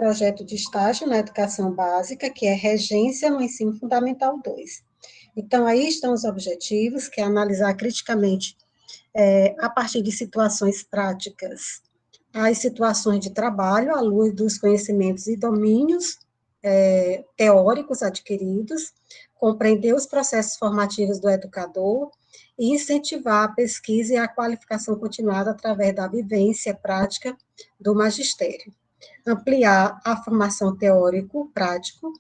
projeto de estágio na educação básica, que é Regência no Ensino Fundamental 2. Então, aí estão os objetivos, que é analisar criticamente, a partir de situações práticas, as situações de trabalho, à luz dos conhecimentos e domínios teóricos adquiridos, compreender os processos formativos do educador e incentivar a pesquisa e a qualificação continuada através da vivência prática do magistério. Ampliar a formação teórico-prático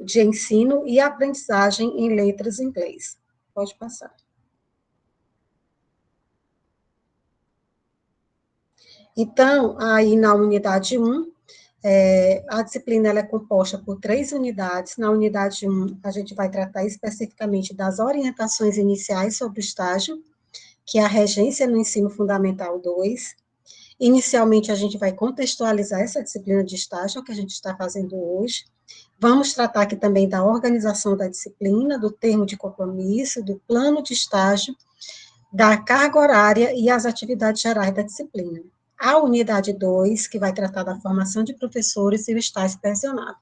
de ensino e aprendizagem em letras em inglês. Pode passar. Então, aí na unidade 1, a disciplina ela é composta por 3 unidades. Na unidade 1, a gente vai tratar especificamente das orientações iniciais sobre o estágio, que é a regência no ensino fundamental 2. Inicialmente, a gente vai contextualizar essa disciplina de estágio, que a gente está fazendo hoje. Vamos tratar aqui também da organização da disciplina, do termo de compromisso, do plano de estágio, da carga horária e as atividades gerais da disciplina. A unidade 2, que vai tratar da formação de professores e o estágio supervisionado.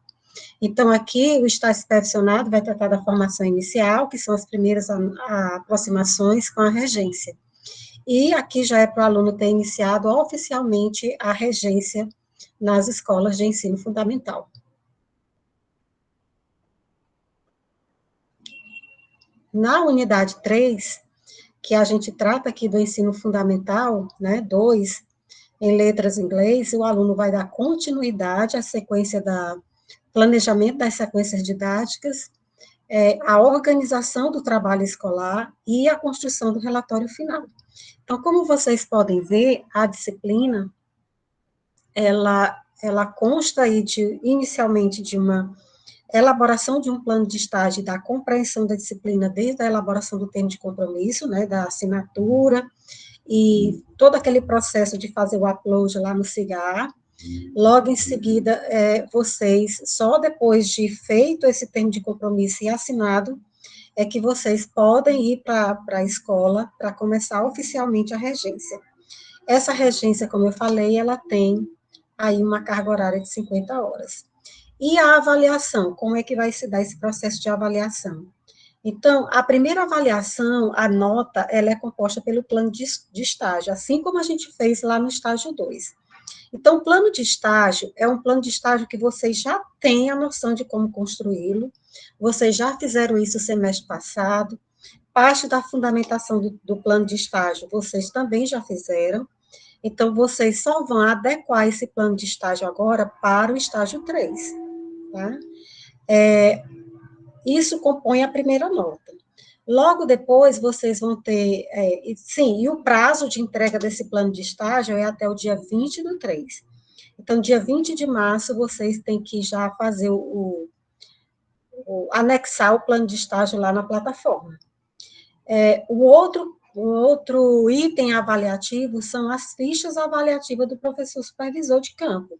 Então, aqui, o estágio supervisionado vai tratar da formação inicial, que são as primeiras aproximações com a regência. E aqui já é para o aluno ter iniciado oficialmente a regência nas escolas de ensino fundamental. Na unidade 3, que a gente trata aqui do ensino fundamental, né, 2, em letras em inglês, o aluno vai dar continuidade à sequência da planejamento das sequências didáticas, a organização do trabalho escolar e a construção do relatório final. Então, como vocês podem ver, a disciplina, ela consta aí inicialmente de uma elaboração de um plano de estágio, da compreensão da disciplina, desde a elaboração do termo de compromisso, né, da assinatura, e todo aquele processo de fazer o upload lá no CIGAR. Logo em seguida, vocês, só depois de feito esse termo de compromisso e assinado, é que vocês podem ir para a escola para começar oficialmente a regência. Essa regência, como eu falei, ela tem aí uma carga horária de 50 horas. E a avaliação, como é que vai se dar esse processo de avaliação? Então, a primeira avaliação, a nota, ela é composta pelo plano de estágio, assim como a gente fez lá no estágio 2. Então, o plano de estágio é um plano de estágio que vocês já têm a noção de como construí-lo, vocês já fizeram isso o semestre passado, parte da fundamentação do plano de estágio vocês também já fizeram, então, vocês só vão adequar esse plano de estágio agora para o estágio 3, tá? Isso compõe a primeira nota. Logo depois, vocês vão ter, e o prazo de entrega desse plano de estágio é até o dia 20/3. Então, dia 20 de março, vocês têm que já fazer anexar o plano de estágio lá na plataforma. O outro item avaliativo são as fichas avaliativas do professor supervisor de campo,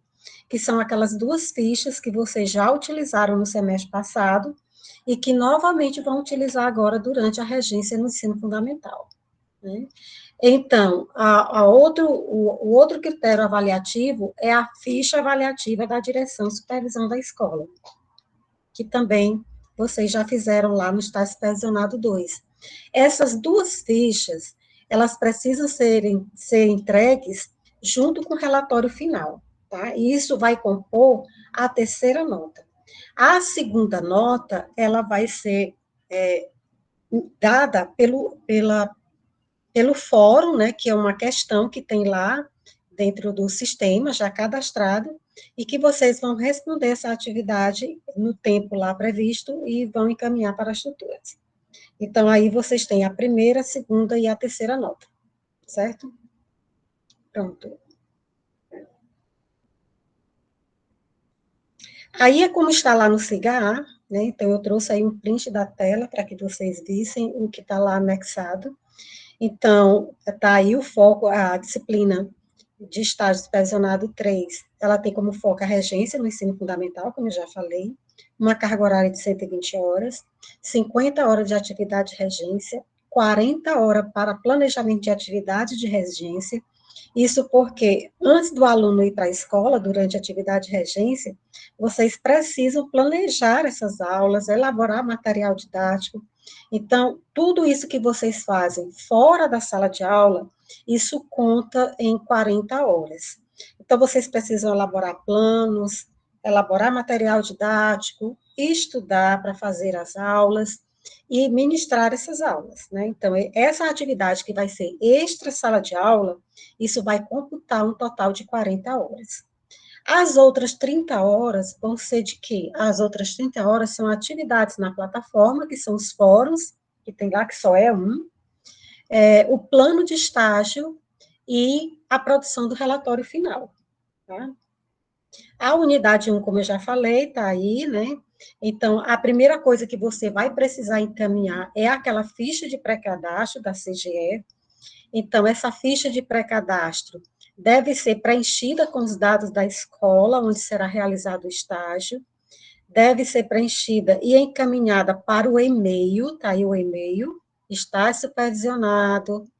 que são aquelas 2 fichas que vocês já utilizaram no semestre passado e que novamente vão utilizar agora durante a regência no ensino fundamental, né? Então, o outro critério avaliativo é a ficha avaliativa da direção de supervisão da escola, que também vocês já fizeram lá no estágio supervisionado 2. Essas 2 fichas, elas precisam ser entregues junto com o relatório final, tá? E isso vai compor a terceira nota. A segunda nota, ela vai ser dada pelo fórum, né, que é uma questão que tem lá dentro do sistema, já cadastrado, e que vocês vão responder essa atividade no tempo lá previsto e vão encaminhar para as tutoras. Então, aí vocês têm a primeira, a segunda e a terceira nota, certo? Pronto. Aí é como está lá no CIGAR, né? Então, eu trouxe aí um print da tela para que vocês vissem o que está lá anexado. Então, está aí o foco, a disciplina de estágio supervisionado 3, ela tem como foco a regência no ensino fundamental, como eu já falei, uma carga horária de 120 horas, 50 horas de atividade de regência, 40 horas para planejamento de atividade de regência, Isso porque, antes do aluno ir para a escola, durante a atividade de regência, vocês precisam planejar essas aulas, elaborar material didático. Então, tudo isso que vocês fazem fora da sala de aula, isso conta em 40 horas. Então, vocês precisam elaborar planos, elaborar material didático, estudar para fazer as aulas e ministrar essas aulas, né? Então, essa atividade que vai ser extra sala de aula, isso vai computar um total de 40 horas. As outras 30 horas vão ser de quê? As outras 30 horas são atividades na plataforma, que são os fóruns, que tem lá, que só é um, o plano de estágio e a produção do relatório final, tá? A unidade 1, como eu já falei, está aí, né? Então, a primeira coisa que você vai precisar encaminhar é aquela ficha de pré-cadastro da CGE. Então, essa ficha de pré-cadastro deve ser preenchida com os dados da escola onde será realizado o estágio, deve ser preenchida e encaminhada para o e-mail, tá aí o e-mail, estágio supervisionado,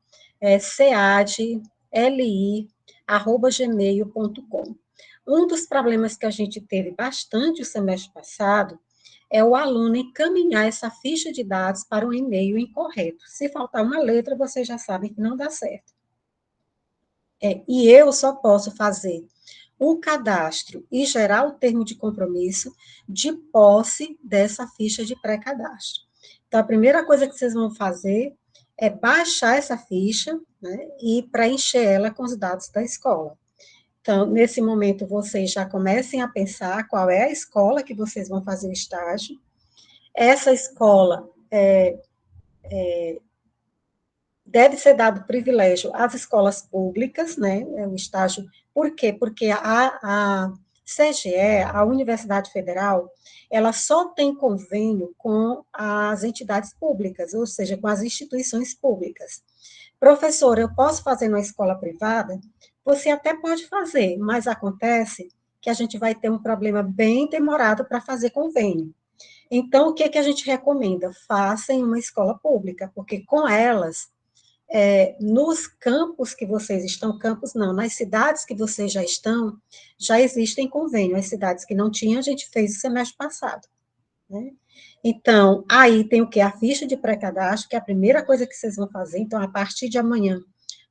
ceadli@gmail.com. Um dos problemas que a gente teve bastante o semestre passado é o aluno encaminhar essa ficha de dados para um e-mail incorreto. Se faltar uma letra, vocês já sabem que não dá certo. E eu só posso fazer o cadastro e gerar o termo de compromisso de posse dessa ficha de pré-cadastro. Então, a primeira coisa que vocês vão fazer é baixar essa ficha, né, e preencher ela com os dados da escola. Então, nesse momento, vocês já comecem a pensar qual é a escola que vocês vão fazer o estágio. Essa escola deve ser dado privilégio às escolas públicas, né, o estágio. Por quê? Porque a CGE, a Universidade Federal, ela só tem convênio com as entidades públicas, ou seja, com as instituições públicas. Professor, eu posso fazer numa escola privada? Você até pode fazer, mas acontece que a gente vai ter um problema bem demorado para fazer convênio. Então, o que, que a gente recomenda? Faça em uma escola pública, porque com elas nos campos que vocês estão, campos não, nas cidades que vocês já estão, já existem convênios. As cidades que não tinham, a gente fez o semestre passado, né? Então, aí tem o que? A ficha de pré-cadastro, que é a primeira coisa que vocês vão fazer. Então, a partir de amanhã,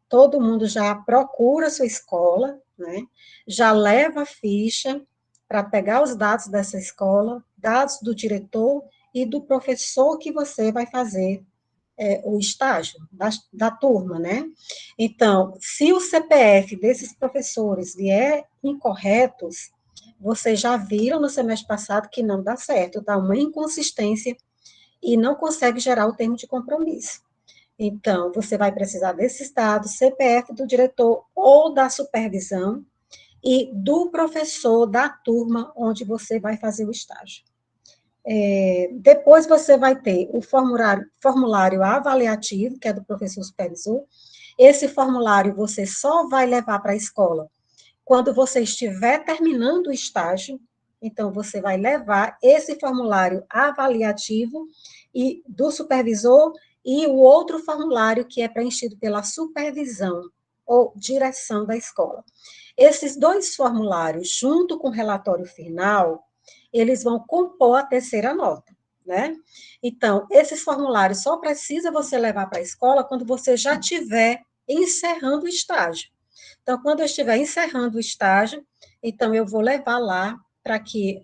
todo mundo já procura a sua escola, né? Já leva a ficha para pegar os dados dessa escola, dados do diretor e do professor que você vai fazer o estágio da turma, né? Então, se o CPF desses professores vier incorretos, vocês já viram no semestre passado que não dá certo, dá uma inconsistência e não consegue gerar o termo de compromisso. Então, você vai precisar desses dados, CPF do diretor ou da supervisão e do professor da turma onde você vai fazer o estágio. Depois você vai ter o formulário avaliativo, que é do professor supervisor. Esse formulário você só vai levar para a escola quando você estiver terminando o estágio. Então, você vai levar esse formulário avaliativo e do supervisor e o outro formulário que é preenchido pela supervisão ou direção da escola. Esses dois formulários, junto com o relatório final, eles vão compor a terceira nota, né? Então, esses formulários só precisa você levar para a escola quando você já estiver encerrando o estágio. Então, quando eu estiver encerrando o estágio, então eu vou levar lá para que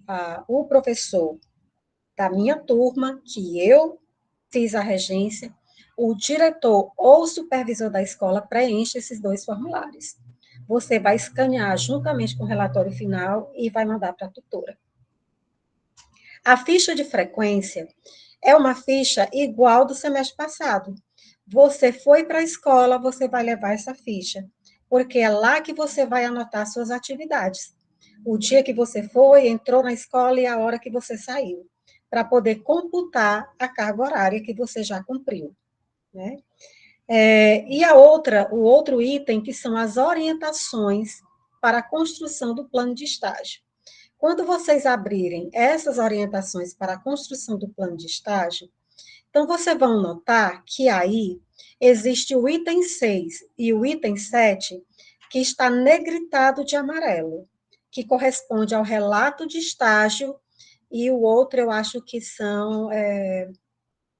o professor da minha turma, que eu fiz a regência, o diretor ou o supervisor da escola preenche esses dois formulários. Você vai escanear juntamente com o relatório final e vai mandar para a tutora. A ficha de frequência é uma ficha igual do semestre passado. Você foi para a escola, você vai levar essa ficha, porque é lá que você vai anotar suas atividades. O dia que você foi, entrou na escola e a hora que você saiu, para poder computar a carga horária que você já cumpriu, né? E o outro item, que são as orientações para a construção do plano de estágio. Quando vocês abrirem essas orientações para a construção do plano de estágio, então vocês vão notar que aí existe o item 6 e o item 7, Aqui está negritado de amarelo, que corresponde ao relato de estágio, e o outro eu acho que são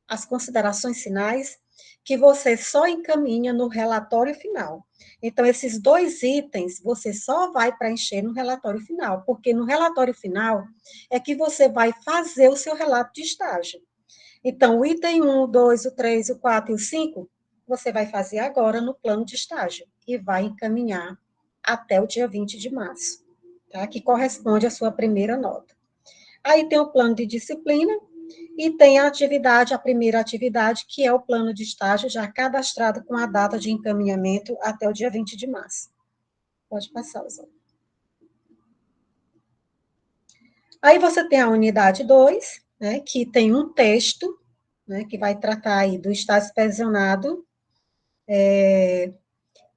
as considerações finais, que você só encaminha no relatório final. Então, esses 2 itens você só vai preencher no relatório final, porque no relatório final é que você vai fazer o seu relato de estágio. Então, o item 1, o 2, o 3, o 4 e o 5, você vai fazer agora no plano de estágio e vai encaminhar até o dia 20 de março, tá? Que corresponde à sua primeira nota. Aí tem o plano de disciplina e tem a atividade, a primeira atividade, que é o plano de estágio, já cadastrado com a data de encaminhamento até o dia 20 de março. Pode passar, Zé. Aí você tem a unidade 2, né, que tem um texto, né, que vai tratar aí do estágio supervisionado.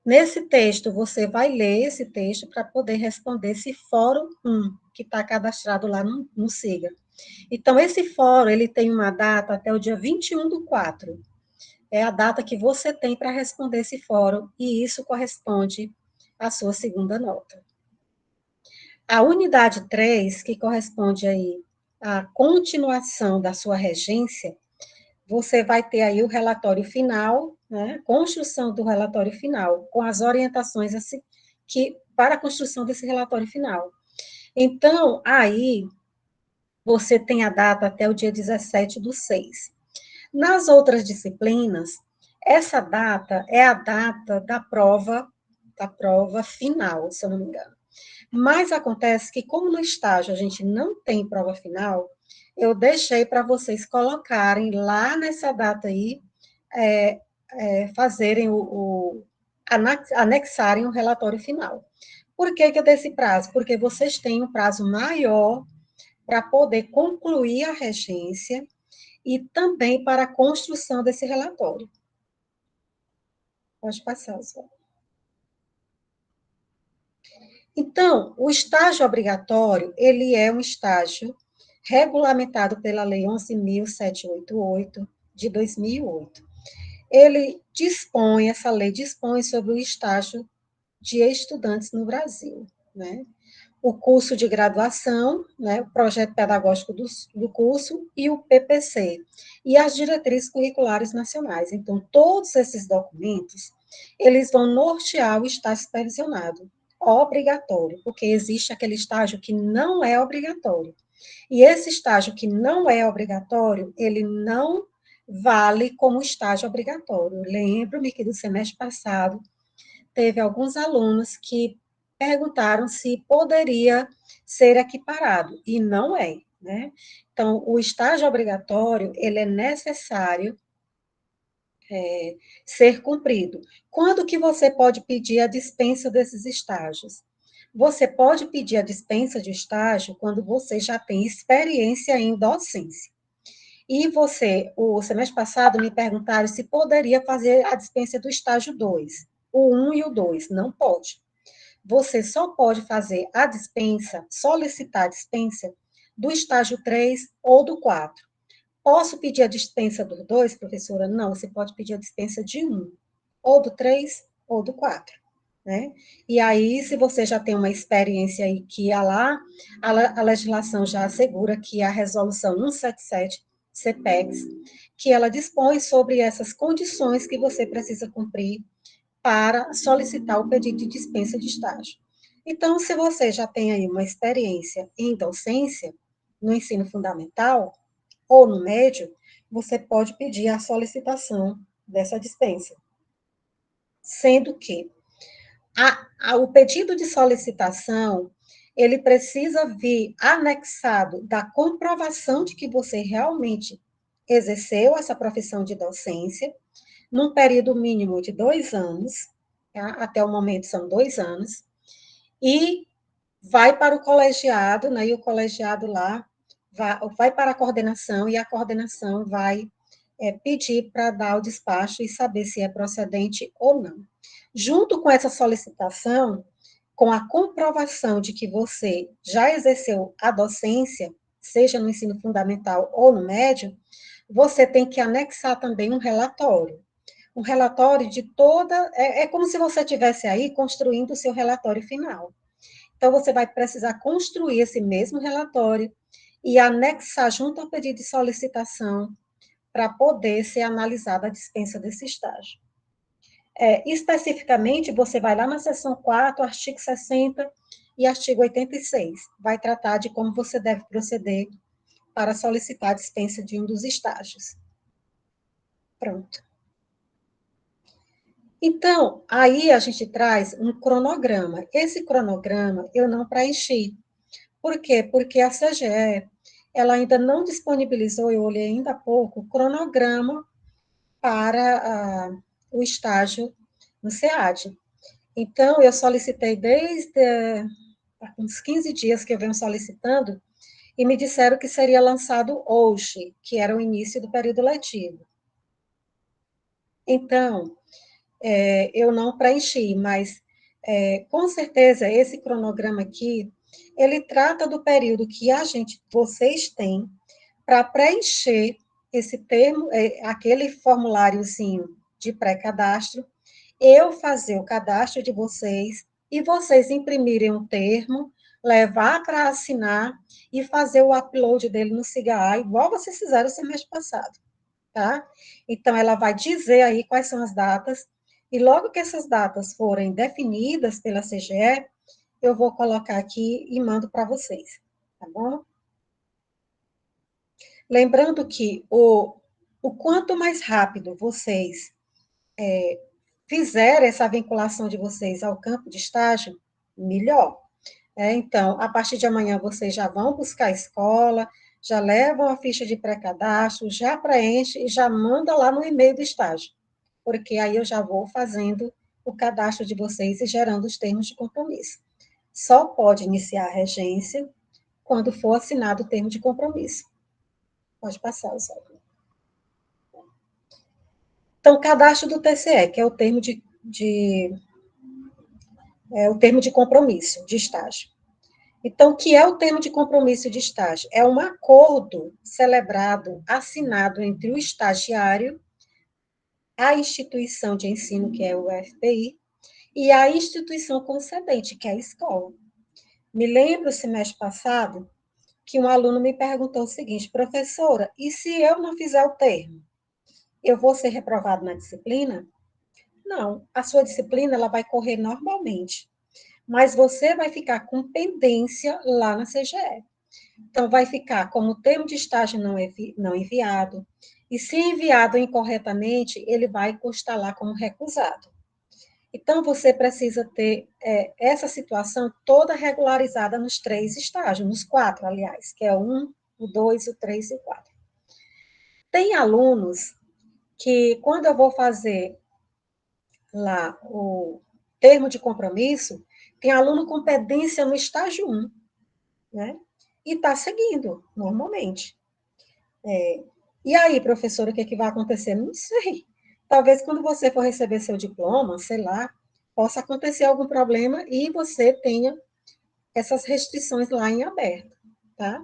Nesse texto, você vai ler esse texto para poder responder esse fórum 1, que está cadastrado lá no SIGA. Então, esse fórum, ele tem uma data até o dia 21/4. É a data que você tem para responder esse fórum, e isso corresponde à sua segunda nota. A unidade 3, que corresponde aí à continuação da sua regência, você vai ter aí o relatório final, né, construção do relatório final, com as orientações assim, para a construção desse relatório final. Então, aí, você tem a data até o dia 17/6. Nas outras disciplinas, essa data é a data da prova final, se eu não me engano. Mas acontece que, como no estágio a gente não tem prova final, eu deixei para vocês colocarem lá nessa data aí, fazerem anexarem o relatório final. Por que eu dei esse prazo? Porque vocês têm um prazo maior para poder concluir a regência e também para a construção desse relatório. Pode passar, Oswaldo. Então, o estágio obrigatório, ele é um estágio regulamentado pela Lei 11.788, de 2008. Essa lei dispõe sobre o estágio de estudantes no Brasil, né? O curso de graduação, né, o projeto pedagógico do curso e o PPC, e as diretrizes curriculares nacionais. Então, todos esses documentos, eles vão nortear o estágio supervisionado, obrigatório, porque existe aquele estágio que não é obrigatório. E esse estágio que não é obrigatório, ele não vale como estágio obrigatório. Lembro-me que do semestre passado, teve alguns alunos que perguntaram se poderia ser equiparado, e não é, né? Então, o estágio obrigatório, ele é necessário ser cumprido. Quando que você pode pedir a dispensa desses estágios? Você pode pedir a dispensa de estágio quando você já tem experiência em docência. E o semestre passado, me perguntaram se poderia fazer a dispensa do estágio 2, o 1 e o 2. Não pode. Você só pode fazer a dispensa, solicitar a dispensa do estágio 3 ou do 4. Posso pedir a dispensa do 2, professora? Não, você pode pedir a dispensa de 1, ou do 3 ou do 4. Né? E aí, se você já tem uma experiência aí que a legislação já assegura que a resolução 177 CPEX, que ela dispõe sobre essas condições que você precisa cumprir para solicitar o pedido de dispensa de estágio. Então, se você já tem aí uma experiência em docência, no ensino fundamental ou no médio, você pode pedir a solicitação dessa dispensa. Sendo que o pedido de solicitação, ele precisa vir anexado da comprovação de que você realmente exerceu essa profissão de docência, num período mínimo de 2 anos, tá? Até o momento são 2 anos, e vai para o colegiado, né, e o colegiado lá vai para a coordenação, e a coordenação vai pedir para dar o despacho e saber se é procedente ou não. Junto com essa solicitação, com a comprovação de que você já exerceu a docência, seja no ensino fundamental ou no médio, você tem que anexar também um relatório. um relatório de toda... É como se você estivesse aí construindo o seu relatório final. Então, você vai precisar construir esse mesmo relatório e anexar junto ao pedido de solicitação para poder ser analisada a dispensa desse estágio. Especificamente, você vai lá na seção 4, artigo 60 e artigo 86. Vai tratar de como você deve proceder para solicitar a dispensa de um dos estágios. Pronto. Então, aí a gente traz um cronograma. Esse cronograma eu não preenchi. Por quê? Porque a CGE, ela ainda não disponibilizou, eu olhei ainda há pouco, o cronograma para o estágio no SEAD. Então, eu solicitei desde uns 15 dias que eu venho solicitando, e me disseram que seria lançado hoje, que era o início do período letivo. Então, eu não preenchi, mas com certeza esse cronograma aqui, ele trata do período que vocês têm para preencher esse termo, aquele formuláriozinho de pré-cadastro, eu fazer o cadastro de vocês e vocês imprimirem um termo, levar para assinar e fazer o upload dele no SIGA, igual vocês fizeram o semestre passado, tá? Então, ela vai dizer aí quais são as datas, e logo que essas datas forem definidas pela CGE, eu vou colocar aqui e mando para vocês, tá bom? Lembrando que o quanto mais rápido vocês fizerem essa vinculação de vocês ao campo de estágio, melhor. Então, a partir de amanhã, vocês já vão buscar a escola, já levam a ficha de pré-cadastro, já preenche e já manda lá no e-mail do estágio, porque aí eu já vou fazendo o cadastro de vocês e gerando os termos de compromisso. Só pode iniciar a regência quando for assinado o termo de compromisso. Pode passar, Oswaldo. Então, cadastro do TCE, que é o termo o termo de compromisso de estágio. Então, o que é o termo de compromisso de estágio? É um acordo celebrado, assinado entre o estagiário, a instituição de ensino, que é o UFPI, e a instituição concedente, que é a escola. Me lembro, semestre passado, que um aluno me perguntou o seguinte: professora, e se eu não fizer o termo? Eu vou ser reprovado na disciplina? Não, a sua disciplina ela vai correr normalmente, mas você vai ficar com pendência lá na CGE. Então, vai ficar como termo de estágio não enviado, e se enviado incorretamente, ele vai constar lá como recusado. Então, você precisa ter essa situação toda regularizada nos 3 estágios, nos 4, aliás, que é o 1, o 2, o 3 e o 4. Tem alunos que, quando eu vou fazer lá o termo de compromisso, tem aluno com pendência no estágio 1, né? E está seguindo, normalmente. E aí, professora, o que, que vai acontecer? Não sei. Talvez quando você for receber seu diploma, sei lá, possa acontecer algum problema e você tenha essas restrições lá em aberto, tá?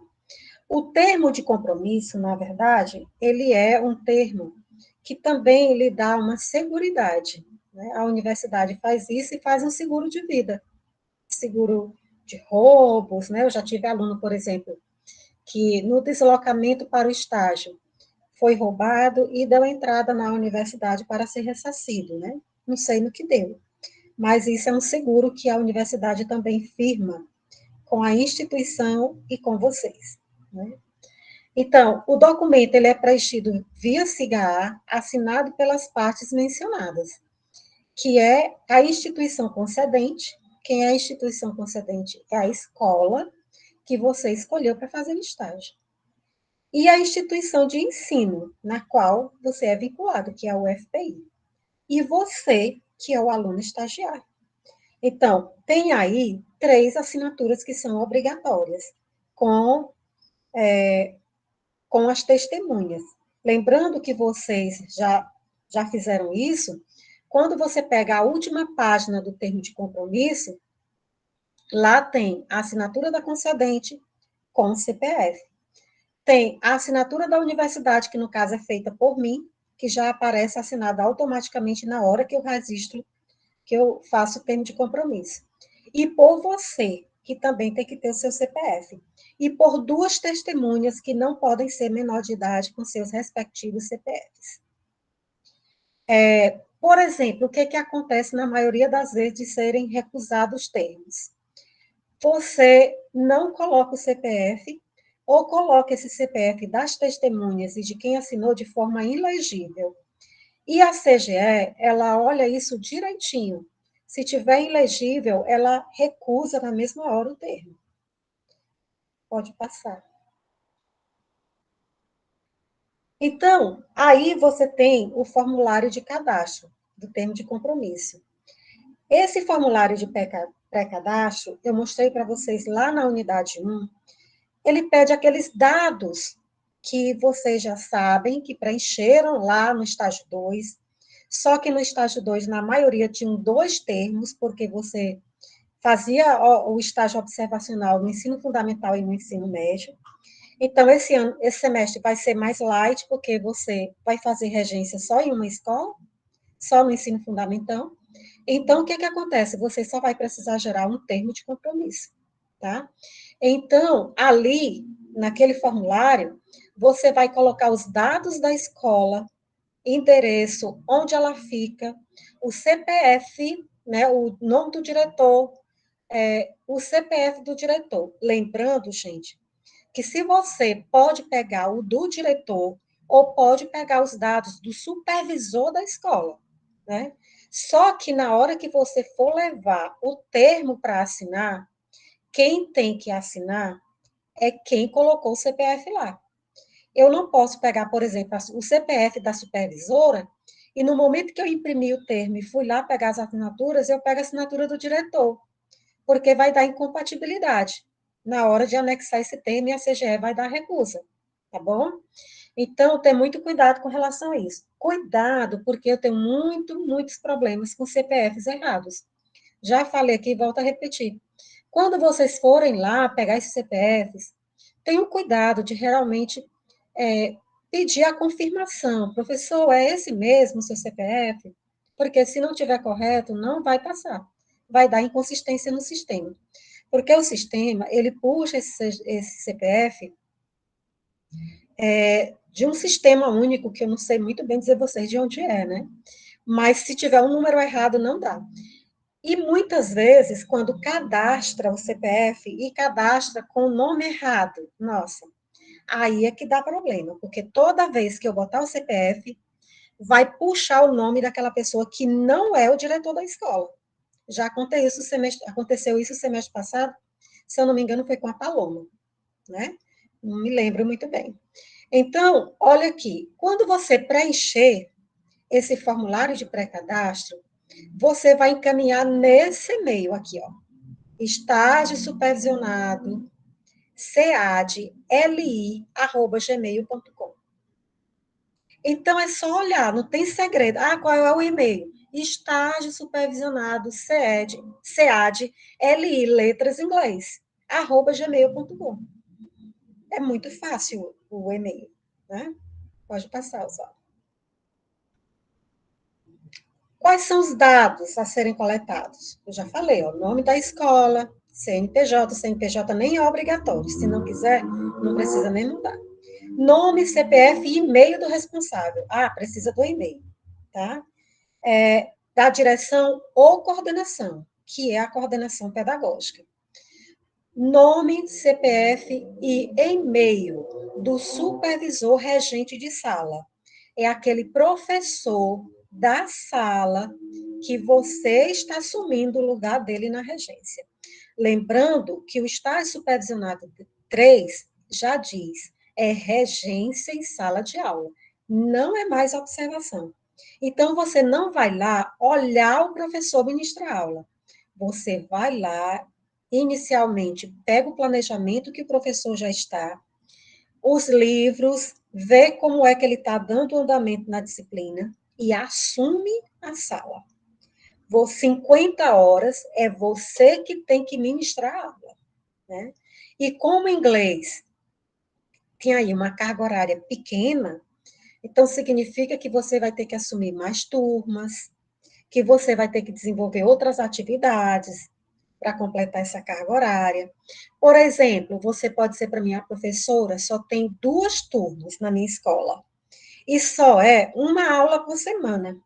O termo de compromisso, na verdade, ele é um termo que também lhe dá uma seguridade, né? A universidade faz isso e faz um seguro de vida, seguro de roubos, né? Eu já tive aluno, por exemplo, que no deslocamento para o estágio foi roubado e deu entrada na universidade para ser ressarcido, né? Não sei no que deu, mas isso é um seguro que a universidade também firma com a instituição e com vocês, né? Então, o documento ele é preenchido via SIGA, assinado pelas partes mencionadas, que é a instituição concedente. Quem é a instituição concedente? É a escola que você escolheu para fazer o estágio. E a instituição de ensino, na qual você é vinculado, que é o UFPI. E você, que é o aluno estagiário. Então, tem aí 3 assinaturas que são obrigatórias, com as testemunhas. Lembrando que vocês já fizeram isso, quando você pega a última página do termo de compromisso, lá tem a assinatura da concedente com o CPF. Tem a assinatura da universidade, que no caso é feita por mim, que já aparece assinado automaticamente na hora que eu registro, que eu faço o termo de compromisso. E por você, que também tem que ter o seu CPF. E por duas testemunhas que não podem ser menor de idade com seus respectivos CPFs. Por exemplo, o que acontece na maioria das vezes de serem recusados termos? Você não coloca o CPF ou coloca esse CPF das testemunhas e de quem assinou de forma ilegível. E a CGE, ela olha isso direitinho. Se tiver ilegível, ela recusa na mesma hora o termo. Pode passar. Então, aí você tem o formulário de cadastro do termo de compromisso. Esse formulário de pré-cadastro, eu mostrei para vocês lá na unidade 1, ele pede aqueles dados que vocês já sabem, que preencheram lá no estágio 2, só que no estágio 2, na maioria, tinham dois termos, porque você fazia o estágio observacional no ensino fundamental e no ensino médio. Então, esse semestre vai ser mais light, porque você vai fazer regência só em uma escola, só no ensino fundamental. Então, o que acontece? Você só vai precisar gerar um termo de compromisso, tá? Então, ali, naquele formulário, você vai colocar os dados da escola, endereço, onde ela fica, o CPF, né, o nome do diretor, o CPF do diretor. Lembrando, gente, que se você pode pegar o do diretor ou pode pegar os dados do supervisor da escola, né? Só que na hora que você for levar o termo para assinar, quem tem que assinar é quem colocou o CPF lá. Eu não posso pegar, por exemplo, o CPF da supervisora e no momento que eu imprimi o termo e fui lá pegar as assinaturas, eu pego a assinatura do diretor, porque vai dar incompatibilidade na hora de anexar esse termo e a CGE vai dar recusa, tá bom? Então, tem muito cuidado com relação a isso. Cuidado, porque eu tenho muitos problemas com CPFs errados. Já falei aqui, volto a repetir. Quando vocês forem lá pegar esses CPFs, tenham cuidado de realmente pedir a confirmação. Professor, é esse mesmo o seu CPF? Porque se não tiver correto, não vai passar. Vai dar inconsistência no sistema. Porque o sistema, ele puxa esse CPF de um sistema único, que eu não sei muito bem dizer vocês de onde é, né? Mas se tiver um número errado, não dá. E muitas vezes, quando cadastra o CPF e cadastra com o nome errado, nossa, aí é que dá problema, porque toda vez que eu botar o CPF, vai puxar o nome daquela pessoa que não é o diretor da escola. Já aconteceu isso semestre passado, se eu não me engano, foi com a Paloma, né? Não me lembro muito bem. Então, olha aqui, quando você preencher esse formulário de pré-cadastro, você vai encaminhar nesse e-mail aqui, ó. Estágio supervisionado, cadli@gmail.com. Então, é só olhar, não tem segredo. Ah, qual é o e-mail? Estágio supervisionado, CEAD, letras em inglês, @gmail.com. É muito fácil o e-mail, né? Pode passar, Oswaldo. Quais são os dados a serem coletados? Eu já falei, o nome da escola, CNPJ nem é obrigatório. Se não quiser, não precisa nem mudar. Nome, CPF e e-mail do responsável. Ah, precisa do e-mail, tá? Da direção ou coordenação, que é a coordenação pedagógica. Nome, CPF e e-mail do supervisor regente de sala. É aquele professor da sala que você está assumindo o lugar dele na regência. Lembrando que o estágio supervisionado 3 já diz, é regência em sala de aula, não é mais observação. Então, você não vai lá olhar o professor ministrar aula. Você vai lá, inicialmente, pega o planejamento que o professor já está, os livros, vê como é que ele está dando andamento na disciplina e assume a sala. 50 horas é você que tem que ministrar a aula, né? E como o inglês tem aí uma carga horária pequena, Então, significa que você vai ter que assumir mais turmas, que você vai ter que desenvolver outras atividades para completar essa carga horária. Por exemplo, você pode ser para mim, a professora só tem 2 turmas na minha escola, e só é uma aula por semana.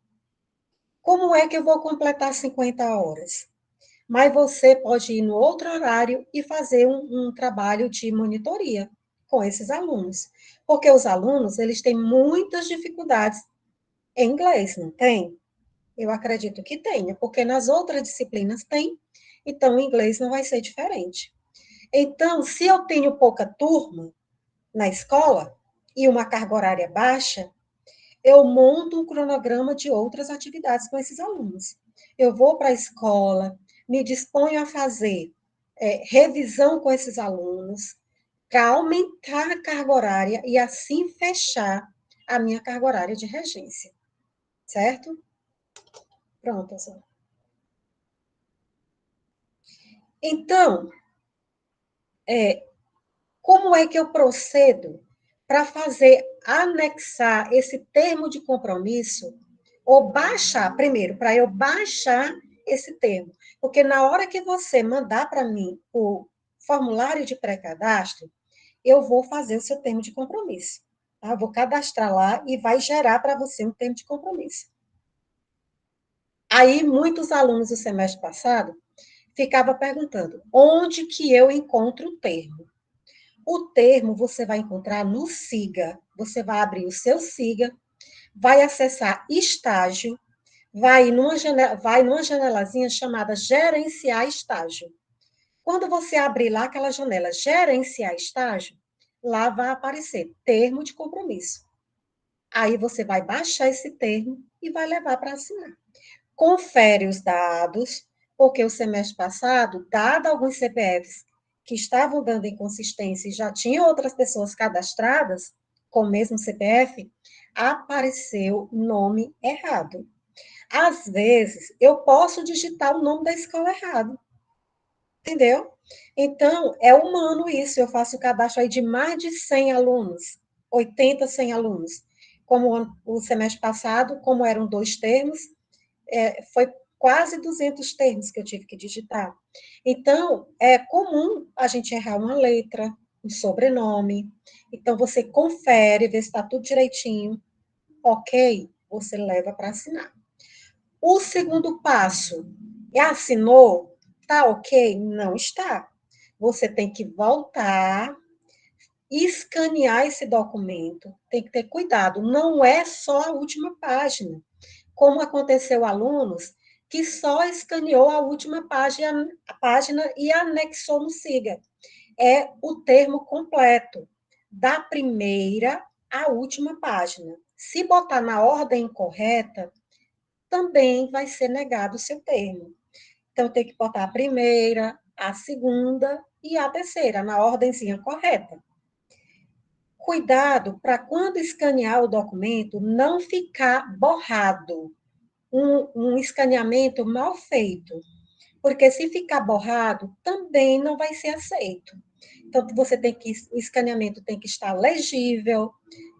Como é que eu vou completar 50 horas? Mas você pode ir no outro horário e fazer um trabalho de monitoria com esses alunos. Porque os alunos, eles têm muitas dificuldades em inglês, não tem? Eu acredito que tenha, porque nas outras disciplinas tem, então o inglês não vai ser diferente. Então, se eu tenho pouca turma na escola e uma carga horária baixa, eu monto um cronograma de outras atividades com esses alunos. Eu vou para a escola, me disponho a fazer revisão com esses alunos, para aumentar a carga horária e assim fechar a minha carga horária de regência. Certo? Pronto, Zé. Então, como é que eu procedo para fazer anexar esse termo de compromisso, ou baixar, primeiro, para eu baixar esse termo? Porque na hora que você mandar para mim o formulário de pré-cadastro, eu vou fazer o seu termo de compromisso. Tá? Eu vou cadastrar lá e vai gerar para você um termo de compromisso. Aí, muitos alunos do semestre passado ficavam perguntando, onde que eu encontro o termo? O termo você vai encontrar no SIGA. Você vai abrir o seu SIGA, vai acessar estágio, vai numa janelazinha chamada gerenciar estágio. Quando você abrir lá aquela janela gerenciar estágio, lá vai aparecer termo de compromisso. Aí você vai baixar esse termo e vai levar para assinar. Confere os dados, porque o semestre passado, dado alguns CPFs que estavam dando inconsistência e já tinham outras pessoas cadastradas com o mesmo CPF, apareceu nome errado. Às vezes, eu posso digitar o nome da escola errado, entendeu? Então, é humano isso. Eu faço o cadastro aí de mais de 100 alunos, 80, 100 alunos. Como o semestre passado, como eram 2 termos, foi quase 200 termos que eu tive que digitar. Então, é comum a gente errar uma letra, um sobrenome. Então, você confere, vê se está tudo direitinho. Ok, você leva para assinar. O segundo passo, assinou? Tá ok? Não está. Você tem que voltar, escanear esse documento. Tem que ter cuidado. Não é só a última página, como aconteceu alunos que só escaneou a última página e anexou no SIGA. É o termo completo, da primeira à última página. Se botar na ordem correta, também vai ser negado o seu termo. Então, tem que botar a primeira, a segunda e a terceira, na ordemzinha correta. Cuidado para quando escanear o documento, não ficar borrado. Um escaneamento mal feito, porque se ficar borrado, também não vai ser aceito. Então, o escaneamento tem que estar legível,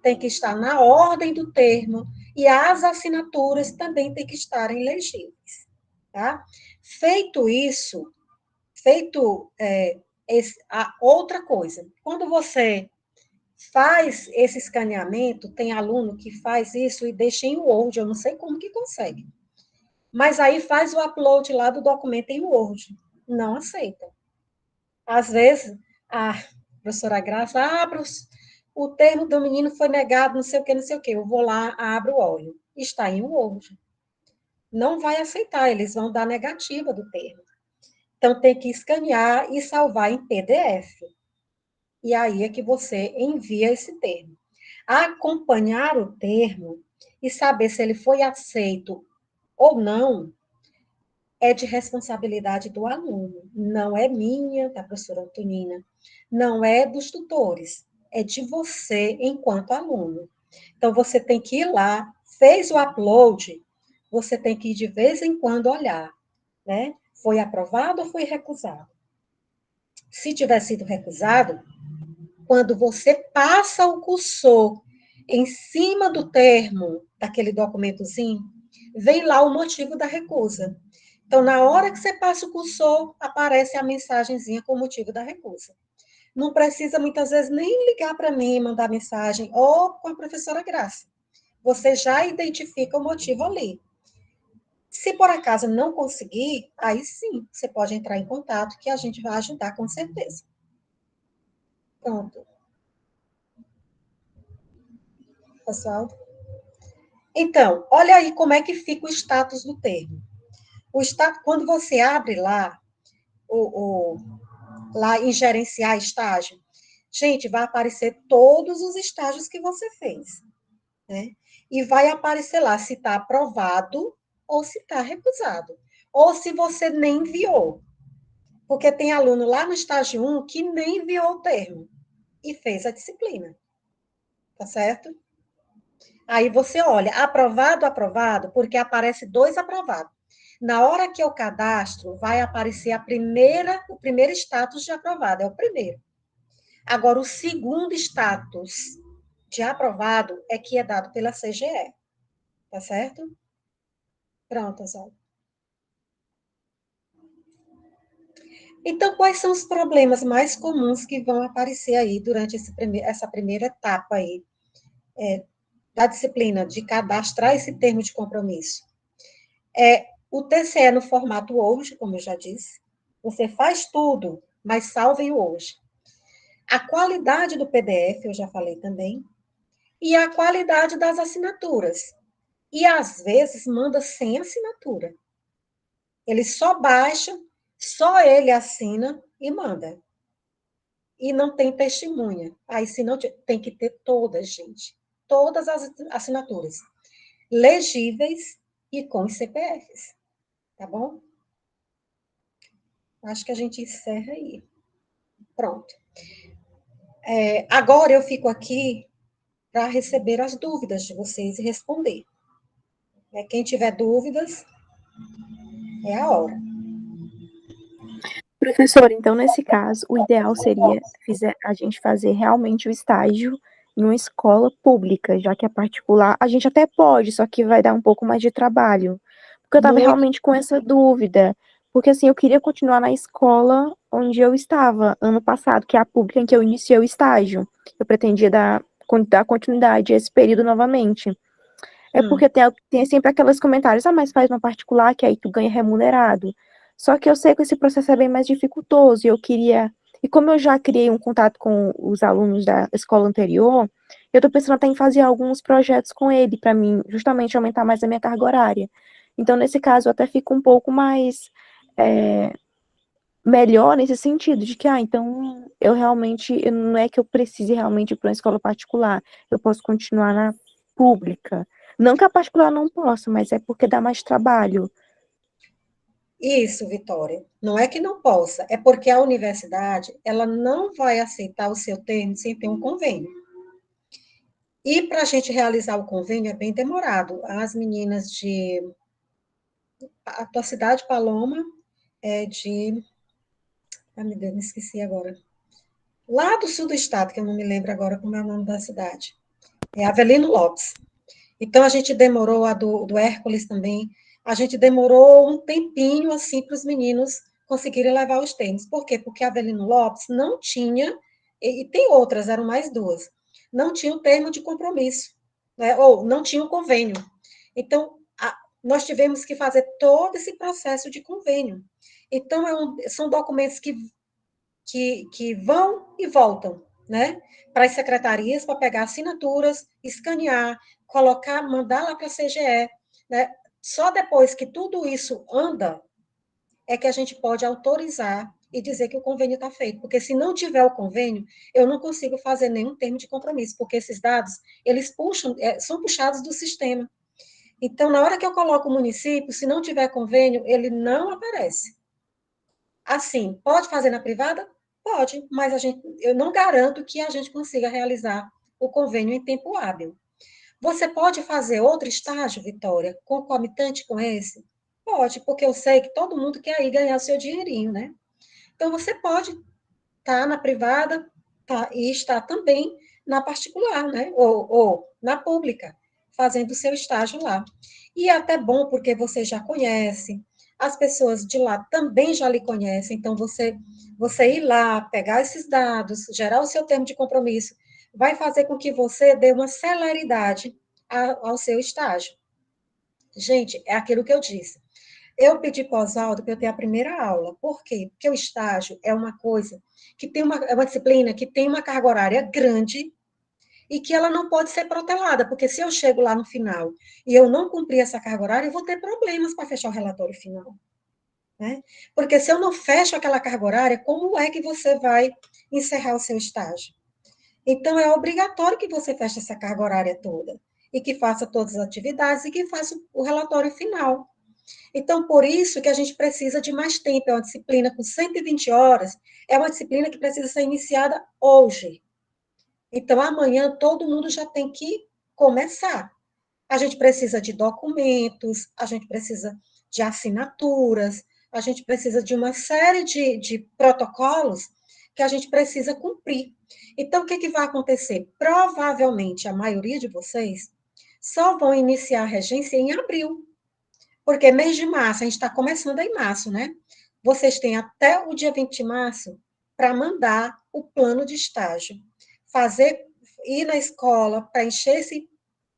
tem que estar na ordem do termo, e as assinaturas também têm que estarem legíveis, tá? Feito isso, a outra coisa, quando você faz esse escaneamento, tem aluno que faz isso e deixa em Word, eu não sei como que consegue. Mas aí faz o upload lá do documento em Word. Não aceita. Às vezes, a professora Graça, o termo do menino foi negado, não sei o que, não sei o que. Eu vou lá, abro o olho. Está em Word. Não vai aceitar, eles vão dar negativa do termo. Então, tem que escanear e salvar em PDF. E aí é que você envia esse termo. Acompanhar o termo e saber se ele foi aceito ou não é de responsabilidade do aluno, não é minha, da professora Antonina, não é dos tutores, é de você enquanto aluno. Então, você tem que ir lá, fez o upload, você tem que ir de vez em quando olhar, né? Foi aprovado ou foi recusado? Se tiver sido recusado, quando você passa o cursor Em cima do termo daquele documentozinho, vem lá o motivo da recusa. Então, na hora que você passa o cursor, aparece a mensagenzinha com o motivo da recusa. Não precisa, muitas vezes, nem ligar para mim, mandar mensagem, ou com a professora Graça. Você já identifica o motivo ali. Se por acaso não conseguir, aí sim, você pode entrar em contato, que a gente vai ajudar com certeza. Pronto. Pessoal? Então, olha aí como é que fica o status do termo. O status, quando você abre lá, o, lá em gerenciar estágio, gente, vai aparecer todos os estágios que você fez, né? E vai aparecer lá se está aprovado ou se está recusado. Ou se você nem enviou. Porque tem aluno lá no estágio 1 que nem enviou o termo e fez a disciplina. Tá certo? Aí você olha, aprovado, aprovado, porque aparece 2 aprovados. Na hora que eu cadastro, vai aparecer o primeiro status de aprovado, é o primeiro. Agora, o segundo status de aprovado é que é dado pela CGE. Tá certo? Pronto, Zé. Então, quais são os problemas mais comuns que vão aparecer aí durante essa primeira etapa aí da disciplina de cadastrar esse termo de compromisso? O TCE no formato hoje, como eu já disse, você faz tudo, mas salve o hoje. A qualidade do PDF, eu já falei também, e a qualidade das assinaturas. E às vezes manda sem assinatura. Ele só baixa, só ele assina e manda. E não tem testemunha. Aí, se não, tem que ter todas, gente. Todas as assinaturas. Legíveis e com os CPFs. Tá bom? Acho que a gente encerra aí. Pronto. Agora eu fico aqui para receber as dúvidas de vocês e responder. Quem tiver dúvidas, é a hora. Professor, então, nesse caso, o ideal seria a gente fazer realmente o estágio em uma escola pública, já que a particular a gente até pode, só que vai dar um pouco mais de trabalho. Porque eu estava Muito. realmente com essa dúvida. Porque, assim, eu queria continuar na escola onde eu estava ano passado, que é a pública em que eu iniciei o estágio. Eu pretendia dar continuidade a esse período novamente. É porque tem sempre aqueles comentários, mas faz uma particular que aí tu ganha remunerado. Só que eu sei que esse processo é bem mais dificultoso e eu queria. E como eu já criei um contato com os alunos da escola anterior, eu tô pensando até em fazer alguns projetos com ele, para mim, justamente aumentar mais a minha carga horária. Então, nesse caso, eu até fico um pouco mais melhor nesse sentido, de que, então, não é que eu precise realmente ir para uma escola particular, eu posso continuar na pública. Não que a particular não possa, mas é porque dá mais trabalho. Isso, Vitória. Não é que não possa, é porque a universidade, ela não vai aceitar o seu termo sem ter um convênio. E para a gente realizar o convênio é bem demorado. As meninas de. A tua cidade, Paloma, é de. Ai, meu Deus, me esqueci agora. Lá do sul do estado, que eu não me lembro agora como é o nome da cidade. É Avelino Lopes. Então, a gente demorou, a do Hércules também, a gente demorou um tempinho, assim, para os meninos conseguirem levar os termos. Por quê? Porque a Avelino Lopes não tinha, e tem outras, eram mais duas, não tinha o termo de compromisso, né? Ou não tinha o convênio. Então, nós tivemos que fazer todo esse processo de convênio. Então, são documentos que vão e voltam, né? Para as secretarias, para pegar assinaturas, escanear, colocar, mandar lá para a CGE, né? Só depois que tudo isso anda, é que a gente pode autorizar e dizer que o convênio está feito. Porque se não tiver o convênio, eu não consigo fazer nenhum termo de compromisso, porque esses dados, eles são puxados do sistema. Então, na hora que eu coloco o município, se não tiver convênio, ele não aparece. Assim, pode fazer na privada? Pode, mas eu não garanto que a gente consiga realizar o convênio em tempo hábil. Você pode fazer outro estágio, Vitória, concomitante com esse? Pode, porque eu sei que todo mundo quer aí ganhar o seu dinheirinho, né? Então, você pode estar na privada e estar também na particular, né? Ou na pública, fazendo o seu estágio lá. E é até bom porque você já conhece, as pessoas de lá também já lhe conhecem, então você ir lá, pegar esses dados, gerar o seu termo de compromisso, vai fazer com que você dê uma celeridade ao seu estágio. Gente, é aquilo que eu disse. Eu pedi para o Oswaldo para eu ter a primeira aula. Por quê? Porque o estágio é uma coisa que tem é uma disciplina que tem uma carga horária grande e que ela não pode ser protelada, porque se eu chego lá no final e eu não cumprir essa carga horária, eu vou ter problemas para fechar o relatório final. Né? Porque se eu não fecho aquela carga horária, como é que você vai encerrar o seu estágio? Então, é obrigatório que você feche essa carga horária toda e que faça todas as atividades e que faça o relatório final. Então, por isso que a gente precisa de mais tempo. É uma disciplina com 120 horas, é uma disciplina que precisa ser iniciada hoje. Então, amanhã todo mundo já tem que começar. A gente precisa de documentos, a gente precisa de assinaturas, a gente precisa de uma série de protocolos que a gente precisa cumprir. Então, o que, que vai acontecer? Provavelmente, a maioria de vocês só vão iniciar a regência em abril, porque mês de março, a gente está começando em março, né? Vocês têm até o dia 20 de março para mandar o plano de estágio, fazer, ir na escola, preencher esse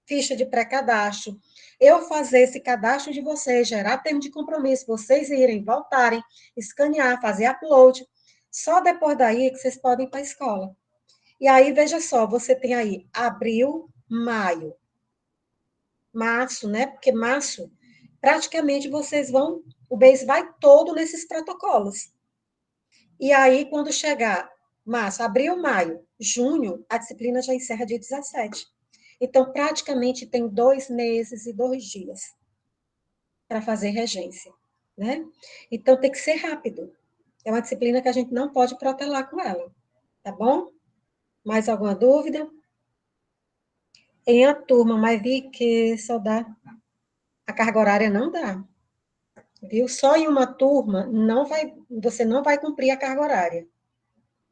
ficha de pré-cadastro, eu fazer esse cadastro de vocês, gerar termo de compromisso, vocês irem, voltarem, escanear, fazer upload. Só depois daí que vocês podem ir para a escola. E aí, veja só, você tem aí abril, maio, março, né? Porque março, praticamente vocês vão, o mês vai todo nesses protocolos. E aí, quando chegar março, abril, maio, junho, a disciplina já encerra dia 17. Então, praticamente tem 2 meses e 2 dias para fazer regência, né? Então, tem que ser rápido. É uma disciplina que a gente não pode protelar com ela, tá bom? Mais alguma dúvida? Em a turma, mas vi que só dá. A carga horária não dá, viu? Só em uma turma não vai, você não vai cumprir a carga horária,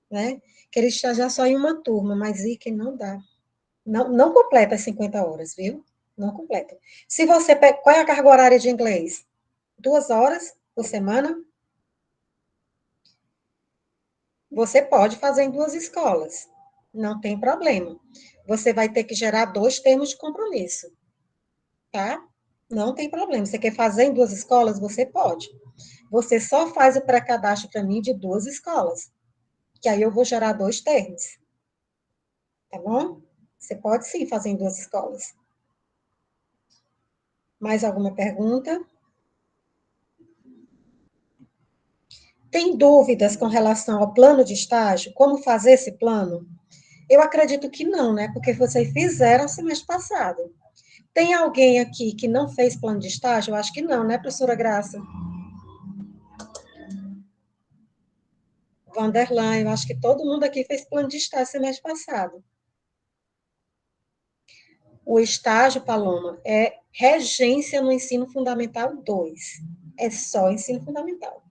né? Que ele está já só em uma turma, mas vi que não dá. Não, não completa as 50 horas, viu? Não completa. Se você pega, qual é a carga horária de inglês? 2 horas por semana? Você pode fazer em 2 escolas. Não tem problema. Você vai ter que gerar 2 termos de compromisso, tá? Não tem problema. Você quer fazer em 2 escolas? Você pode. Você só faz o pré-cadastro para mim de 2 escolas, que aí eu vou gerar 2 termos, tá bom? Você pode sim fazer em 2 escolas. Mais alguma pergunta? Tem dúvidas com relação ao plano de estágio? Como fazer esse plano? Eu acredito que não, né? Porque vocês fizeram semestre passado. Tem alguém aqui que não fez plano de estágio? Eu acho que não, né, professora Graça? Vanderlan, eu acho que todo mundo aqui fez plano de estágio semestre passado. O estágio, Paloma, é regência no ensino fundamental 2. É só ensino fundamental.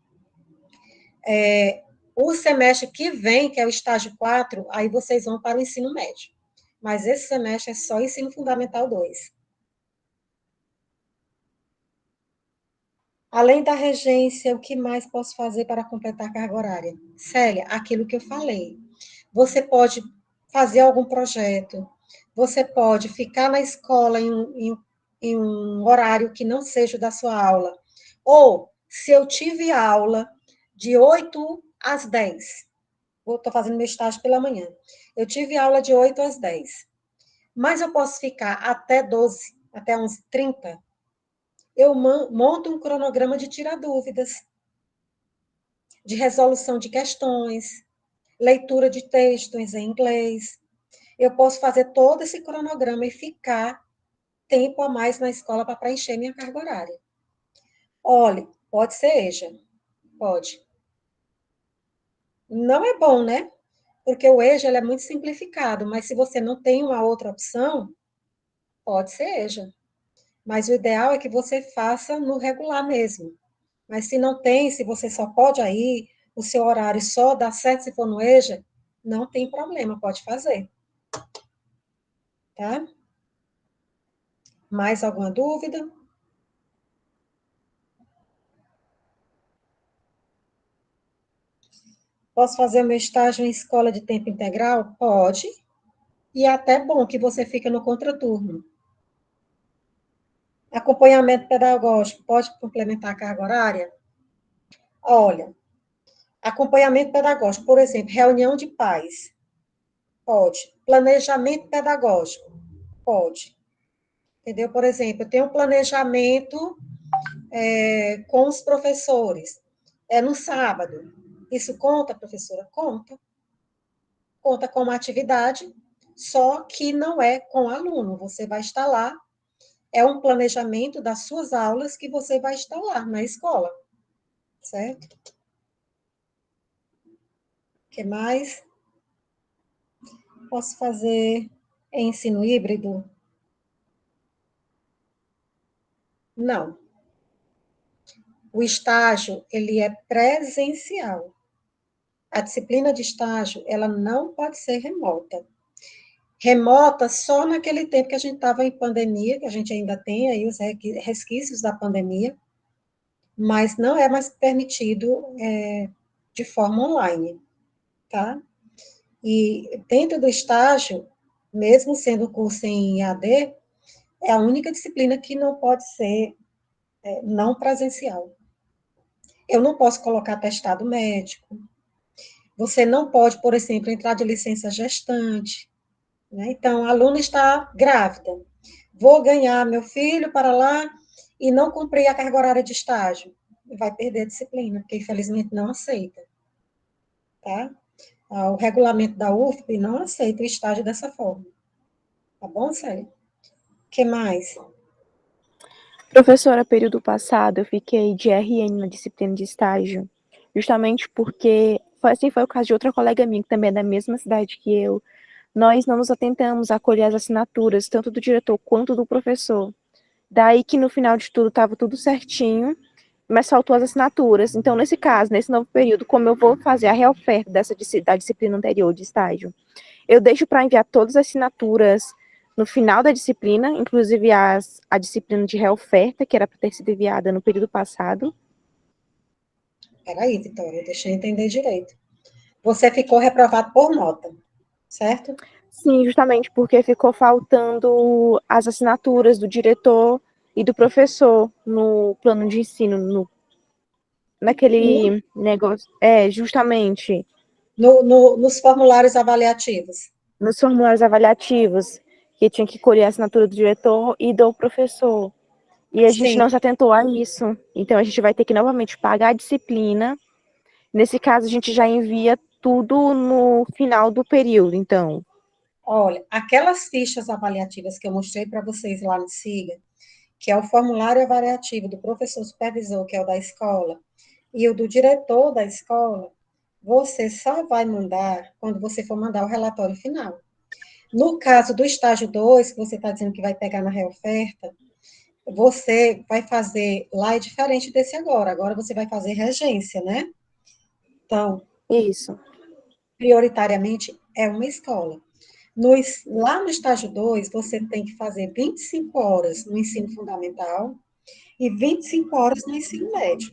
O semestre que vem, que é o estágio 4, aí vocês vão para o ensino médio. Mas esse semestre é só ensino fundamental 2. Além da regência, o que mais posso fazer para completar a carga horária? Célia, aquilo que eu falei. Você pode fazer algum projeto, você pode ficar na escola em um horário que não seja da sua aula. Ou, se eu tive aula de 8 às 10, estou fazendo meu estágio pela manhã, eu tive aula de 8 às 10, mas eu posso ficar até 12, até uns 30, eu monto um cronograma de tirar dúvidas, de resolução de questões, leitura de textos em inglês. Eu posso fazer todo esse cronograma e ficar tempo a mais na escola para preencher minha carga horária. Olha, pode ser EJA, pode. Não é bom, né? Porque o EJA ele é muito simplificado, mas se você não tem uma outra opção, pode ser EJA. Mas o ideal é que você faça no regular mesmo. Mas se não tem, se você só pode aí, o seu horário só dá certo se for no EJA, não tem problema, pode fazer. tá? Mais alguma dúvida? Posso fazer o meu estágio em escola de tempo integral? Pode. E é até bom que você fica no contraturno. Acompanhamento pedagógico, pode complementar a carga horária? Olha, acompanhamento pedagógico, por exemplo, reunião de pais, pode. Planejamento pedagógico, pode. Entendeu? Por exemplo, eu tenho um planejamento com os professores, no sábado. Isso conta, professora? Conta. Conta com uma atividade, só que não é com aluno. Você vai estar lá, é um planejamento das suas aulas que você vai estar lá na escola, certo? O que mais? Posso fazer ensino híbrido? Não. O estágio, ele é presencial. A disciplina de estágio, ela não pode ser remota. Remota só naquele tempo que a gente estava em pandemia, que a gente ainda tem aí os resquícios da pandemia, mas não é mais permitido de forma online, tá? E dentro do estágio, mesmo sendo o curso em EAD, é a única disciplina que não pode ser não presencial. Eu não posso colocar atestado médico. Você não pode, por exemplo, entrar de licença gestante. Né? Então, a aluna está grávida. Vou ganhar meu filho para lá e não cumprir a carga horária de estágio. Vai perder a disciplina, porque infelizmente não aceita. Tá? O regulamento da UFP não aceita o estágio dessa forma. Tá bom, Célia? O que mais? Professora, período passado eu fiquei de RN na disciplina de estágio, justamente porque foi o caso de outra colega minha, que também é da mesma cidade que eu. Nós não nos atentamos a colher as assinaturas, tanto do diretor quanto do professor. Daí que no final de tudo estava tudo certinho, mas faltou as assinaturas. Então, nesse caso, nesse novo período, como eu vou fazer a reoferta da disciplina anterior de estágio, eu deixo para enviar todas as assinaturas no final da disciplina, inclusive a disciplina de reoferta, que era para ter sido enviada no período passado. Peraí, Vitória, deixa eu entender direito. Você ficou reprovado por nota, certo? Sim, justamente porque ficou faltando as assinaturas do diretor e do professor no plano de ensino, No, naquele negócio. Justamente nos formulários avaliativos. nos formulários avaliativos, que tinha que colher a assinatura do diretor e do professor. E a gente Sim, não se atentou a isso. Então a gente vai ter que novamente pagar a disciplina. Nesse caso, a gente já envia tudo no final do período, então. olha, aquelas fichas avaliativas que eu mostrei para vocês lá no SIGA, que é o formulário avaliativo do professor supervisor, que é o da escola, e o do diretor da escola, você só vai mandar quando você for mandar o relatório final. No caso do estágio 2, que você está dizendo que vai pegar na reoferta, você vai fazer, lá é diferente desse agora, agora você vai fazer regência, né? Então, Isso. prioritariamente é uma escola. Lá no estágio 2, você tem que fazer 25 horas no ensino fundamental e 25 horas no ensino médio.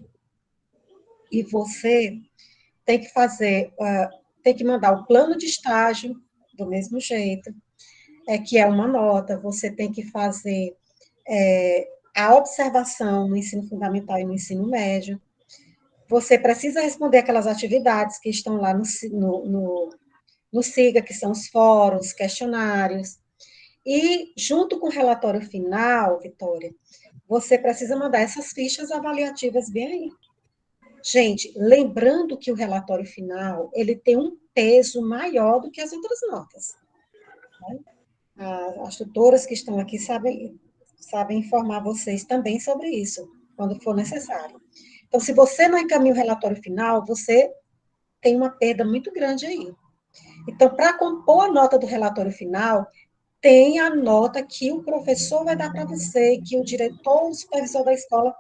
E você tem que fazer, tem que mandar o plano de estágio do mesmo jeito, que é uma nota, você tem que fazer a observação no ensino fundamental e no ensino médio. Você precisa responder aquelas atividades que estão lá no SIGA, que são os fóruns, questionários. E, junto com o relatório final, Vitória, você precisa mandar essas fichas avaliativas bem aí. Gente, lembrando que o relatório final, ele tem um peso maior do que as outras notas. Né? As tutoras que estão aqui sabem informar vocês também sobre isso, quando for necessário. Então, se você não encaminha o relatório final, você tem uma perda muito grande aí. Então, para compor a nota do relatório final, tem a nota que o professor vai dar para você, que o diretor, o supervisor da escola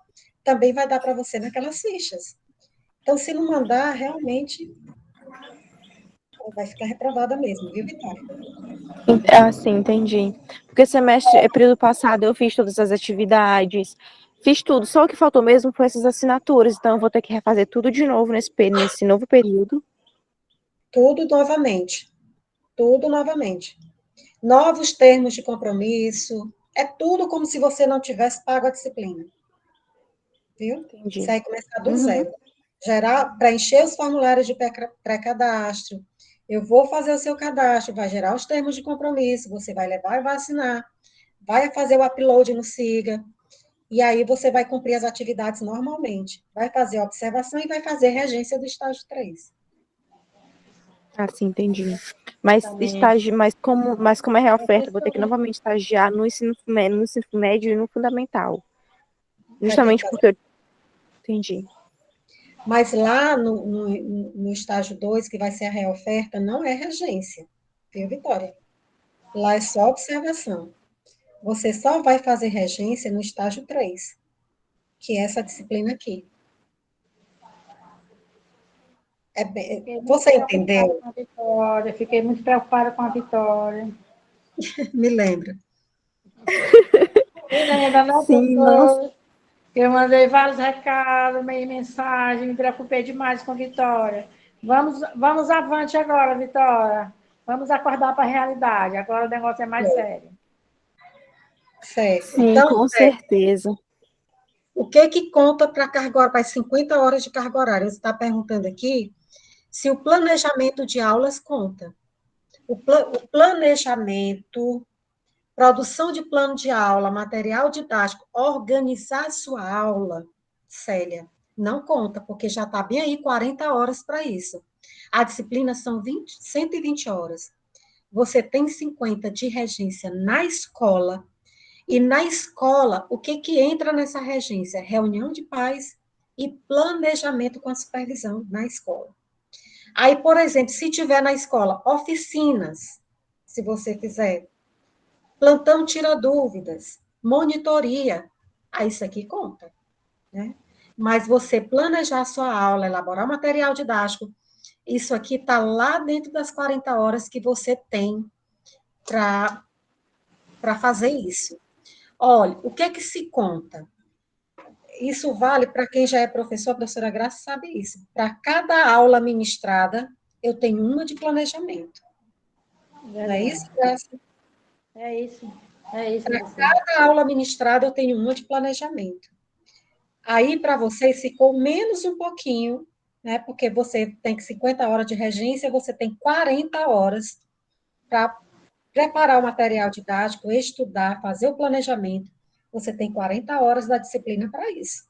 também vai dar para você naquelas fichas. Então, se não mandar, realmente vai ficar reprovada mesmo, viu, Vitória? Ah, sim, entendi. Porque período passado eu fiz todas as atividades, fiz tudo, só o que faltou mesmo foi essas assinaturas, então eu vou ter que refazer tudo de novo nesse novo período. Tudo novamente. Tudo novamente. Novos termos de compromisso. É tudo como se você não tivesse pago a disciplina. Viu? Você Entendi. vai começar do Uhum. zero. Gerar, preencher os formulários de pré-cadastro. Eu vou fazer o seu cadastro, vai gerar os termos de compromisso, você vai levar e vai assinar, vai fazer o upload no SIGA, e aí você vai cumprir as atividades normalmente. Vai fazer a observação e vai fazer regência do estágio 3. Ah, sim, entendi. Mas Exatamente. estágio, mas como é reoferta, eu vou ter que Professora, novamente estagiar no ensino médio e no fundamental. Vai ter que Justamente fazer. porque eu entendi. Mas lá no estágio 2, que vai ser a reoferta, não é regência, viu, Vitória? Lá é só observação. Você só vai fazer regência no estágio 3, que é essa disciplina aqui. fiquei muito Você preocupada entendeu? com a Vitória, fiquei muito preocupada com a Vitória. Me lembra. E lembra, né, Sim, nossa. professor? Eu mandei vários recados, meio mensagem, me preocupei demais com a Vitória. Vamos avante agora, Vitória. Vamos acordar para a realidade. Agora o negócio é mais sério. Certo. Sim, Então, com certeza. o que que conta para carga horária, para as 50 horas de carga horária? Você está perguntando aqui se o planejamento de aulas conta. O planejamento, produção de plano de aula, material didático, organizar a sua aula, Célia, não conta, porque já está bem aí 40 horas para isso. A disciplina são 120 horas. Você tem 50 de regência na escola, e na escola, o que que entra nessa regência? Reunião de pais e planejamento com a supervisão na escola. Aí, por exemplo, se tiver na escola oficinas, se você fizer, plantão tira dúvidas, monitoria, aí isso aqui conta, né? Mas você planejar a sua aula, elaborar material didático, isso aqui está lá dentro das 40 horas que você tem para fazer isso. Olha, o que é que se conta? Isso vale para quem já é professor, a professora Graça sabe isso. Para cada aula ministrada, eu tenho uma de planejamento. Não é isso, Verdade. Graça? É isso. É isso, Para professor. cada aula ministrada, eu tenho uma de planejamento. Aí, para vocês, ficou menos um pouquinho, né? Porque você tem 50 horas de regência, você tem 40 horas para preparar o material didático, estudar, fazer o planejamento. Você tem 40 horas da disciplina para isso.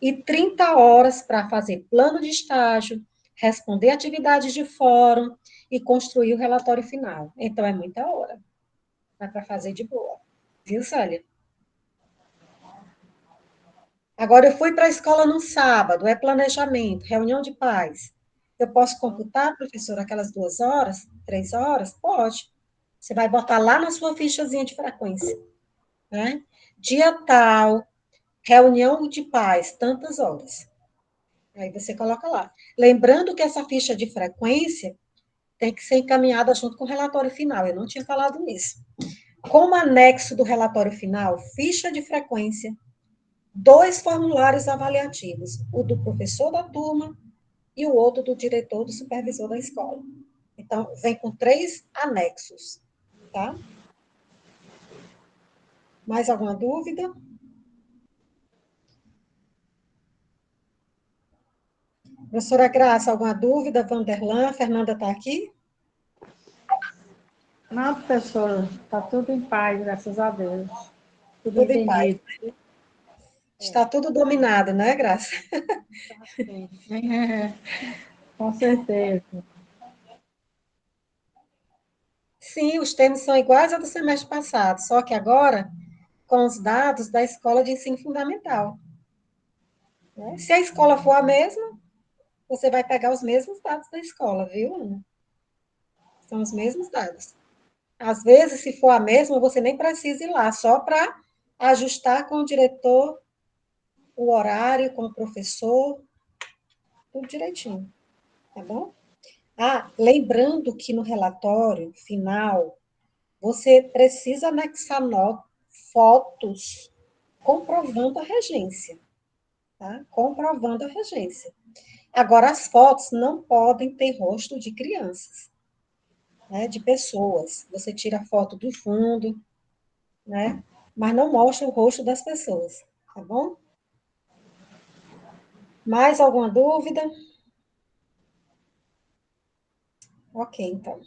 E 30 horas para fazer plano de estágio, responder atividades de fórum e construir o relatório final. Então, é muita hora. Dá para fazer de boa. Viu, Célia? Agora, eu fui para a escola num sábado, é planejamento, reunião de pais. Eu posso computar, professor, aquelas 2 horas, 3 horas? Pode. Você vai botar lá na sua fichazinha de frequência, né? Dia tal, reunião de pais, tantas horas. Aí você coloca lá. Lembrando que essa ficha de frequência tem que ser encaminhada junto com o relatório final. Eu não tinha falado nisso. Como anexo do relatório final, ficha de frequência, 2 formulários avaliativos, o do professor da turma e o outro do diretor, do supervisor da escola. Então, vem com 3 anexos, tá? Mais alguma dúvida? Professora Graça, alguma dúvida? Vanderlan, Fernanda está aqui? Não, professora, está tudo em paz, graças a Deus. Tudo Tudo em paz. entendido. Está tudo dominado, né, Graça? Sim. Com certeza. Sim, os termos são iguais ao do semestre passado, só que agora com os dados da escola de ensino fundamental, né? Se a escola for a mesma, você vai pegar os mesmos dados da escola, viu, Ana? São os mesmos dados. Às vezes, se for a mesma, você nem precisa ir lá, só para ajustar com o diretor o horário, com o professor, tudo direitinho, tá bom? Ah, lembrando que no relatório final, você precisa anexar fotos comprovando a regência, tá? Comprovando a regência. Agora, as fotos não podem ter rosto de crianças, né? De pessoas. Você tira a foto do fundo, né? Mas não mostra o rosto das pessoas, tá bom? Mais alguma dúvida? Ok, então.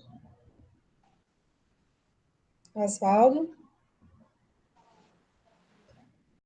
Oswaldo?